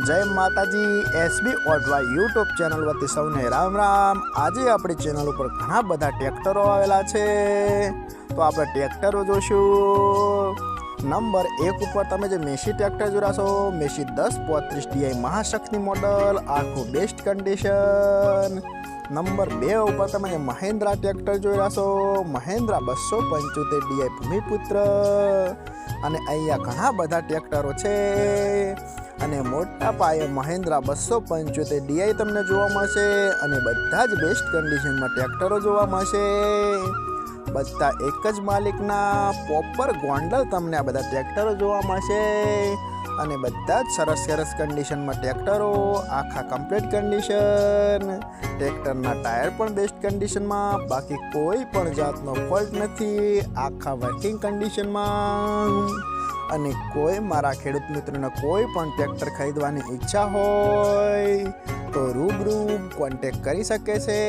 जय माताजी SB Ottawa YouTube channel वती सौने राम राम। आज अपनी चैनल पर घना बधा ट्रेक्टरो आवेला छे, तो आपणे ट्रेक्टरो जोशुं। नंबर 1 पर तमे जे मेसी ट्रेक्टर जोराशो, मेसी 1035 DI महाशक्ति मॉडल, आखू बेस्ट कंडीशन। नंबर 2 पर तमे महिंद्रा ट्रेक्टर जोराशो, महिंद्रा 275 DI भूमिपुत्र। अने अहींया घणा बधा ट्रेक्टरो छे अने मोटा पाये महिंद्रा 275 DI तमने जोवा मळशे अने बधा ज बेस्ट कंडीशन में ट्रेक्टरो जोवा मळशे। बधा एक ज मालिकना प्रॉपर गोंडल तमने आ बधा ट्रेक्टरो जोवा मळशे अने बधा ज सरस सरस कंडीशन में ट्रेक्टरो, आखा कम्प्लीट कंडीशन। ट्रेक्टरना टायर पण बेस्ट कंडीशन में, बाकी कोई पण जातनो फॉल्ट नथी, आखा वर्किंग कंडीशन में। अने कोई मारा खेडूत मित्रोने कोई पण ट्रेक्टर खरीदवानी इच्छा होय तो रूबरू कॉन्टेक्ट करी सके छे।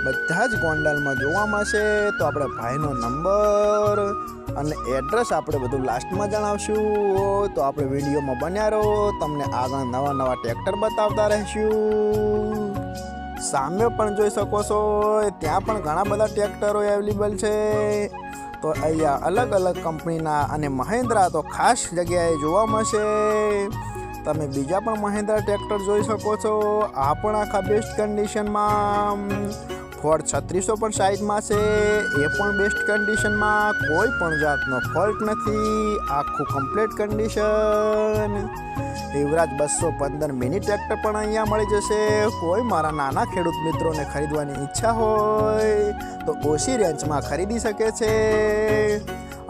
बधा ज गोंडल में जोवा मळशे। तो आपणे भाईनो नंबर अने एड्रेस आपणे बधुं लास्ट में जणावशुं, तो आपणे विडियो में बन्या रहो, तमने आगळ नवा नवा ट्रेक्टर बतावता रहीशुं। सामे पण जोई शको छो त्यां पण घणा बधा ट्रेक्टरो अवेलेबल छे। तो अहींया अलग अलग कंपनीना अने महिंद्रा तो खास जग्याए जोवा मळशे। तमे बीजा पण महिंद्रा ट्रेक्टर जोई शको छो, आ पण आखा बेस्ट कंडीशन में। फोर्ड 3600 पण साइड में छे, ए पण बेस्ट कंडीशन में, कोई पण जातनो फॉल्ट नथी, आखू कम्प्लीट कंडीशन। युवराज 215 मिनी ट्रेक्टर पण अहींया मळी जशे। कोई मारा नाना खेडूत मित्रोने खरीदवानी इच्छा होय तो ओછી रेंज में खरीदी सके छे।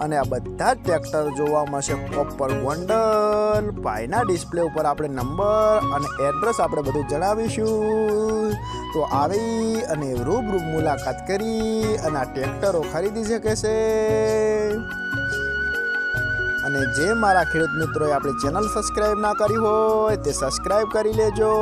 अने आ बधा ट्रेक्टर जोवा मळशे प्रॉपर गोंडल। भाईना डिस्प्ले पर आपणे नंबर अने एड्रेस आपणे बधुं जणावीशुं, तो आवी अने रूबरू मुलाकात करी अने आ ट्रेक्टरो खरीदी शके छे। अने जे मारा खेडूत मित्रोए आपणी चेनल सब्सक्राइब ना करी होय ते सब्सक्राइब करी लेजो।